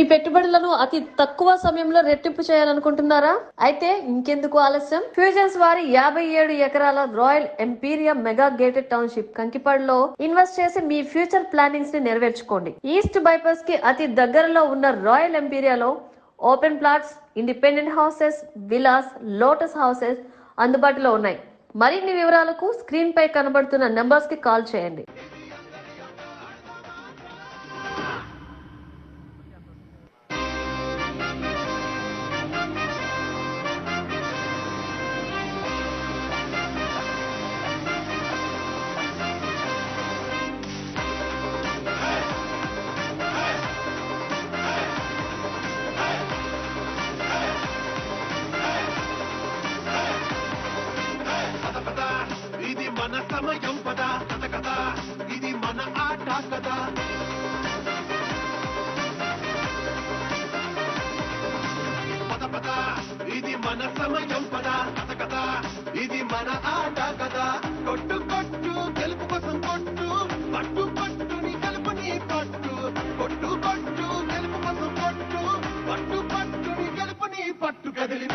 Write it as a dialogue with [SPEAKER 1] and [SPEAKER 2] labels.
[SPEAKER 1] మీ పెట్టుబడులను అతి తక్కువ సమయంలో రెట్టింపు చేయాలనుకుంటున్నారా? అయితే ఇంకెందుకు ఆలస్యం? ఫ్యూచర్స్ వారి 57 ఎకరాల రాయల్ ఎంపీరియా మెగా గేటెడ్ టౌన్షిప్ కంకిపాడులో ఇన్వెస్ట్ చేసి మీ ఫ్యూచర్ ప్లానింగ్స్ ని నెరవేర్చుకోండి. ఈస్ట్ బైపాస్ కి అతి దగ్గరలో ఉన్న రాయల్ ఎంపీరియాలో open plots, independent houses, villas, lotus houses అందుబాటులో ఉన్నాయి. మరిన్ని వివరాలకు స్క్రీన్ పై కనబడుతున్న నంబర్స్ కి కాల్ చేయండి.
[SPEAKER 2] ఇది మన సమయం పద కథ కథ, ఇది మన ఆట కదా. పద పద ఇది మన సమయం పద కథ కథ, ఇది మన ఆట కదా. కొట్టు కొట్టు గెలుపు కోసం కొట్టు, పట్టు పట్టుని గెలుపుని పట్టు. కొట్టు కొట్టు గెలుపు కోసం కొట్టు, పట్టు పట్టుని గెలుపుని పట్టు. కదిలి